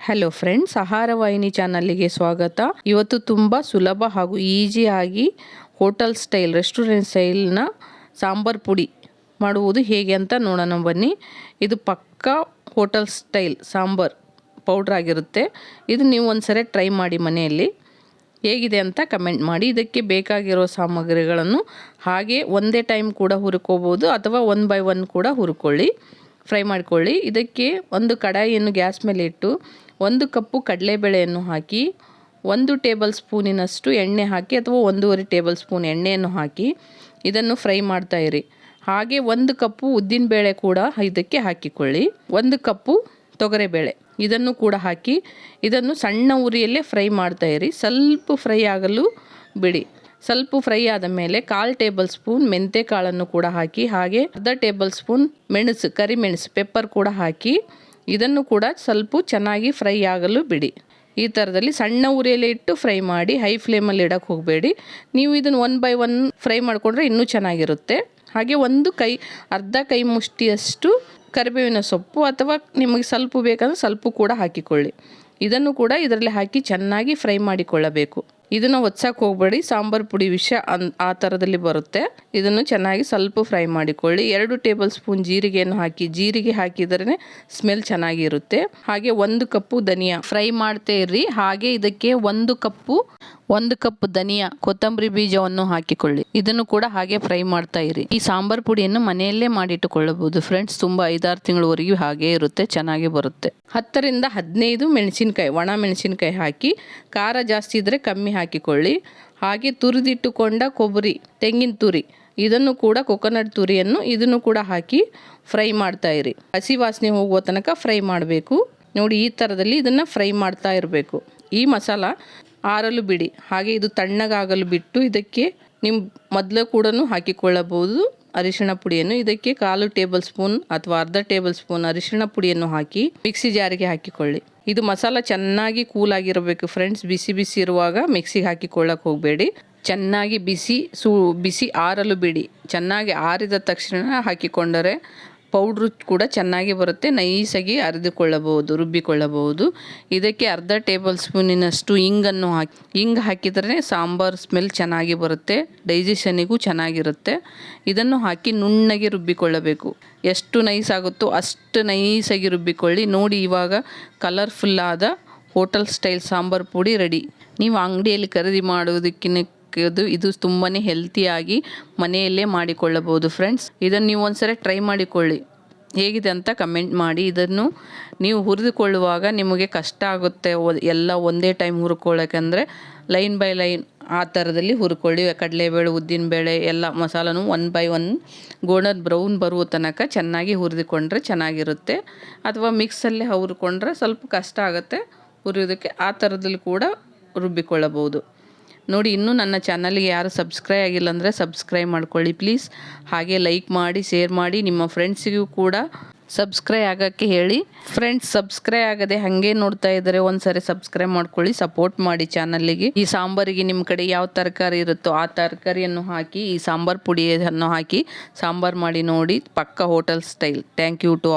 Hello friends, ಆಹಾರ ವಾಹಿನಿ ಚಾನಲ್ಗೆ ಸ್ವಾಗತ. ಇವತ್ತು ತುಂಬ ಸುಲಭ ಹಾಗೂ ಈಸಿಯಾಗಿ ಹೋಟೆಲ್ ಸ್ಟೈಲ್ ರೆಸ್ಟೋರೆಂಟ್ ಸ್ಟೈಲ್ನ ಸಾಂಬಾರ್ ಪುಡಿ ಮಾಡುವುದು ಹೇಗೆ ಅಂತ ನೋಡೋಣ ಬನ್ನಿ. ಇದು ಪಕ್ಕಾ ಹೋಟೆಲ್ ಸ್ಟೈಲ್ ಸಾಂಬಾರ್ ಪೌಡ್ರ್ ಆಗಿರುತ್ತೆ. ಇದು ನೀವು ಒಂದ್ಸರಿ ಟ್ರೈ ಮಾಡಿ ಮನೆಯಲ್ಲಿ, ಹೇಗಿದೆ ಅಂತ ಕಮೆಂಟ್ ಮಾಡಿ. ಇದಕ್ಕೆ ಬೇಕಾಗಿರೋ ಸಾಮಗ್ರಿಗಳನ್ನು ಹಾಗೆ ಒಂದೇ ಟೈಮ್ ಕೂಡ ಹುರ್ಕೋಬೋದು ಅಥವಾ 1 by 1 ಕೂಡ ಹುರ್ಕೊಳ್ಳಿ, ಫ್ರೈ ಮಾಡ್ಕೊಳ್ಳಿ. ಇದಕ್ಕೆ ಒಂದು ಕಡಾಯಿಯನ್ನು ಗ್ಯಾಸ್ ಮೇಲೆ ಇಟ್ಟು 1 ಕಪ್ಪು ಕಡಲೆಬೇಳೆಯನ್ನು ಹಾಕಿ 1 ಟೇಬಲ್ ಸ್ಪೂನಿನಷ್ಟು ಎಣ್ಣೆ ಹಾಕಿ ಅಥವಾ 1.5 ಟೇಬಲ್ ಸ್ಪೂನ್ ಎಣ್ಣೆಯನ್ನು ಹಾಕಿ ಇದನ್ನು ಫ್ರೈ ಮಾಡ್ತಾ ಇರಿ. ಹಾಗೆ 1 ಕಪ್ಪು ಉದ್ದಿನಬೇಳೆ ಕೂಡ ಇದಕ್ಕೆ ಹಾಕಿಕೊಳ್ಳಿ. 1 ಕಪ್ಪು ತೊಗರೆಬೇಳೆ ಇದನ್ನು ಕೂಡ ಹಾಕಿ ಇದನ್ನು ಸಣ್ಣ ಉರಿಯಲ್ಲೇ ಫ್ರೈ ಮಾಡ್ತಾ ಇರಿ. ಸ್ವಲ್ಪ ಫ್ರೈ ಆಗಲು ಬಿಡಿ. ಸ್ವಲ್ಪ ಫ್ರೈ ಆದ ಮೇಲೆ 1/4 ಟೇಬಲ್ ಸ್ಪೂನ್ ಮೆಂತೆ ಕಾಳನ್ನು ಕೂಡ ಹಾಕಿ ಹಾಗೆ 1/2 ಟೇಬಲ್ ಸ್ಪೂನ್ ಮೆಣಸು, ಕರಿಮೆಣಸು, ಪೆಪ್ಪರ್ ಕೂಡ ಹಾಕಿ ಇದನ್ನು ಕೂಡ ಸ್ವಲ್ಪ ಚೆನ್ನಾಗಿ ಫ್ರೈ ಆಗಲು ಬಿಡಿ. ಈ ಥರದಲ್ಲಿ ಸಣ್ಣ ಉರಿಯಲ್ಲಿ ಇಟ್ಟು ಫ್ರೈ ಮಾಡಿ, ಹೈ ಫ್ಲೇಮಲ್ಲಿ ಇಡಕ್ಕೆ ಹೋಗಬೇಡಿ. ನೀವು ಇದನ್ನು 1 by 1 ಫ್ರೈ ಮಾಡಿಕೊಂಡ್ರೆ ಇನ್ನೂ ಚೆನ್ನಾಗಿರುತ್ತೆ. ಹಾಗೆ ಅರ್ಧ ಕೈ ಮುಷ್ಟಿಯಷ್ಟು ಕರಿಬೇವಿನ ಸೊಪ್ಪು ಅಥವಾ ನಿಮಗೆ ಸ್ವಲ್ಪ ಬೇಕಂದ್ರೆ ಸ್ವಲ್ಪ ಕೂಡ ಹಾಕಿಕೊಳ್ಳಿ. ಇದನ್ನು ಕೂಡ ಇದರಲ್ಲಿ ಹಾಕಿ ಚೆನ್ನಾಗಿ ಫ್ರೈ ಮಾಡಿಕೊಳ್ಳಬೇಕು. ಇದನ್ನು ಒತ್ಸಕ್ಕೆ ಹೋಗಬೇಡಿ, ಸಾಂಬಾರು ಪುಡಿ ವಿಷ ಆ ಥರದಲ್ಲಿ ಬರುತ್ತೆ. ಇದನ್ನು ಚೆನ್ನಾಗಿ ಸ್ವಲ್ಪ ಫ್ರೈ ಮಾಡಿಕೊಳ್ಳಿ. 2 ಟೇಬಲ್ ಸ್ಪೂನ್ ಜೀರಿಗೆಯನ್ನು ಹಾಕಿ, ಜೀರಿಗೆ ಹಾಕಿದ್ರೆ ಸ್ಮೆಲ್ ಚೆನ್ನಾಗಿರುತ್ತೆ. ಹಾಗೆ 1 ಕಪ್ಪು ಧನಿಯಾ ಫ್ರೈ ಮಾಡ್ತಾ ಇರ್ರಿ. ಹಾಗೆ ಇದಕ್ಕೆ 1 ಕಪ್ ಧನಿಯಾ, ಕೊತ್ತಂಬರಿ ಬೀಜವನ್ನು ಹಾಕಿಕೊಳ್ಳಿ. ಇದನ್ನು ಕೂಡ ಹಾಗೆ ಫ್ರೈ ಮಾಡ್ತಾ ಇರಿ. ಈ ಸಾಂಬಾರ್ ಪುಡಿಯನ್ನು ಮನೆಯಲ್ಲೇ ಮಾಡಿಟ್ಟುಕೊಳ್ಳಬಹುದು ಫ್ರೆಂಡ್ಸ್. ತುಂಬ 5-6 ತಿಂಗಳವರೆಗೂ ಹಾಗೇ ಇರುತ್ತೆ, ಚೆನ್ನಾಗಿ ಬರುತ್ತೆ. 10 ರಿಂದ 15 ಮೆಣಸಿನ್ಕಾಯಿ, ಒಣ ಮೆಣಸಿನ್ಕಾಯಿ ಹಾಕಿ, ಖಾರ ಜಾಸ್ತಿ ಇದ್ದರೆ ಕಮ್ಮಿ ಹಾಕಿಕೊಳ್ಳಿ. ಹಾಗೆ ತುರಿದಿಟ್ಟುಕೊಂಡ ಕೊಬ್ಬರಿ, ತೆಂಗಿನ ತುರಿ, ಇದನ್ನು ಕೂಡ ಕೊಕೊನಟ್ ತುರಿಯನ್ನು ಇದನ್ನು ಕೂಡ ಹಾಕಿ ಫ್ರೈ ಮಾಡ್ತಾ ಇರಿ. ಹಸಿ ವಾಸನೆ ಹೋಗುವ ತನಕ ಫ್ರೈ ಮಾಡಬೇಕು. ನೋಡಿ, ಈ ಥರದಲ್ಲಿ ಇದನ್ನು ಫ್ರೈ ಮಾಡ್ತಾ ಇರಬೇಕು. ಈ ಮಸಾಲ ಆರಲು ಬಿಡಿ. ಹಾಗೆ ಇದು ತಣ್ಣಗಾಗಲು ಬಿಟ್ಟು ಇದಕ್ಕೆ ನಿಮ್ಮ ಮೊದಲು ಕೂಡ ಹಾಕಿಕೊಳ್ಳಬಹುದು ಅರಿಶಿಣ ಪುಡಿಯನ್ನು. ಇದಕ್ಕೆ 1/4 ಟೇಬಲ್ ಸ್ಪೂನ್ ಅಥವಾ ಅರ್ಧ ಟೇಬಲ್ ಸ್ಪೂನ್ ಅರಿಶಿಣ ಪುಡಿಯನ್ನು ಹಾಕಿ ಮಿಕ್ಸಿ ಜಾರಿಗೆ ಹಾಕಿಕೊಳ್ಳಿ. ಇದು ಮಸಾಲ ಚೆನ್ನಾಗಿ ಕೂಲ್ ಆಗಿರಬೇಕು ಫ್ರೆಂಡ್ಸ್. ಬಿಸಿ ಇರುವಾಗ ಮಿಕ್ಸಿಗೆ ಹಾಕಿಕೊಳ್ಳಕ್ಕೆ ಹೋಗಬೇಡಿ. ಚೆನ್ನಾಗಿ ಬಿಸಿ ಆರಲು ಬಿಡಿ. ಚೆನ್ನಾಗಿ ಆರಿದ ತಕ್ಷಣ ಹಾಕಿಕೊಂಡರೆ ಪೌಡ್ರು ಕೂಡ ಚೆನ್ನಾಗಿ ಬರುತ್ತೆ. ನೈಸಾಗಿ ರುಬ್ಬಿಕೊಳ್ಳಬಹುದು. ಇದಕ್ಕೆ ಅರ್ಧ ಟೇಬಲ್ ಸ್ಪೂನಿನಷ್ಟು ಇಂಗನ್ನು ಹಾಕಿದರೆ ಸಾಂಬಾರು ಸ್ಮೆಲ್ ಚೆನ್ನಾಗಿ ಬರುತ್ತೆ, ಡೈಜೆಷನಿಗೂ ಚೆನ್ನಾಗಿರುತ್ತೆ. ಇದನ್ನು ಹಾಕಿ ನುಣ್ಣಗೆ ರುಬ್ಬಿಕೊಳ್ಳಬೇಕು. ಎಷ್ಟು ನೈಸ್ ಆಗುತ್ತೋ ಅಷ್ಟು ನೈಸಾಗಿ ರುಬ್ಬಿಕೊಳ್ಳಿ. ನೋಡಿ, ಇವಾಗ ಕಲರ್ಫುಲ್ಲಾದ ಹೋಟೆಲ್ ಸ್ಟೈಲ್ ಸಾಂಬಾರು ಪುಡಿ ರೆಡಿ. ನೀವು ಅಂಗಡಿಯಲ್ಲಿ ಖರೀದಿ ಮಾಡೋದಕ್ಕಿಂತ ಇದು ತುಂಬಾ ಹೆಲ್ತಿಯಾಗಿ ಮನೆಯಲ್ಲೇ ಮಾಡಿಕೊಳ್ಳಬಹುದು ಫ್ರೆಂಡ್ಸ್. ಇದನ್ನು ನೀವು ಒಂದ್ಸರಿ ಟ್ರೈ ಮಾಡಿಕೊಳ್ಳಿ, ಹೇಗಿದೆ ಅಂತ ಕಮೆಂಟ್ ಮಾಡಿ. ಇದನ್ನು ನೀವು ಹುರಿದುಕೊಳ್ಳುವಾಗ ನಿಮಗೆ ಕಷ್ಟ ಆಗುತ್ತೆ ಎಲ್ಲ ಒಂದೇ ಟೈಮ್ ಹುರ್ಕೊಳ್ಳೋಕೆಂದರೆ ಲೈನ್ ಬೈ ಲೈನ್ ಆ ಥರದಲ್ಲಿ ಹುರ್ಕೊಳ್ಳಿ. ಕಡಲೆಬೇಳೆ, ಉದ್ದಿನಬೇಳೆ ಎಲ್ಲ ಮಸಾಲನೂ 1 by 1 ಗೋಲ್ಡನ್ ಬ್ರೌನ್ ಬರುವ ತನಕ ಚೆನ್ನಾಗಿ ಹುರಿದುಕೊಂಡ್ರೆ ಚೆನ್ನಾಗಿರುತ್ತೆ. ಅಥವಾ ಮಿಕ್ಸಲ್ಲಿ ಹುರ್ಕೊಂಡ್ರೆ ಸ್ವಲ್ಪ ಕಷ್ಟ ಆಗುತ್ತೆ ಹುರಿಯೋದಕ್ಕೆ. ಆ ಥರದಲ್ಲಿ ಕೂಡ ರುಬ್ಬಿಕೊಳ್ಳಬಹುದು. ನೋಡಿ, ಇನ್ನೂ ನನ್ನ ಚಾನಲ್ಗೆ ಯಾರು ಸಬ್ಸ್ಕ್ರೈಬ್ ಆಗಿಲ್ಲ ಅಂದರೆ ಸಬ್ಸ್ಕ್ರೈಬ್ ಮಾಡ್ಕೊಳ್ಳಿ ಪ್ಲೀಸ್. ಹಾಗೆ ಲೈಕ್ ಮಾಡಿ, ಶೇರ್ ಮಾಡಿ, ನಿಮ್ಮ ಫ್ರೆಂಡ್ಸಿಗೂ ಕೂಡ ಸಬ್ಸ್ಕ್ರೈಬ್ ಆಗೋಕ್ಕೆ ಹೇಳಿ. ಫ್ರೆಂಡ್ಸ್, ಸಬ್ಸ್ಕ್ರೈಬ್ ಆಗದೆ ಹಾಗೆ ನೋಡ್ತಾ ಇದ್ದರೆ ಒಂದ್ಸರಿ ಸಬ್ಸ್ಕ್ರೈಬ್ ಮಾಡ್ಕೊಳ್ಳಿ, ಸಪೋರ್ಟ್ ಮಾಡಿ ಚಾನಲ್ಗೆ. ಈ ಸಾಂಬಾರಿಗೆ ನಿಮ್ಮ ಕಡೆ ಯಾವ ತರಕಾರಿ ಇರುತ್ತೋ ಆ ತರಕಾರಿಯನ್ನು ಹಾಕಿ ಈ ಸಾಂಬಾರು ಪುಡಿಯನ್ನು ಹಾಕಿ ಸಾಂಬಾರು ಮಾಡಿ ನೋಡಿ, ಪಕ್ಕ hotel style. Thank you to all.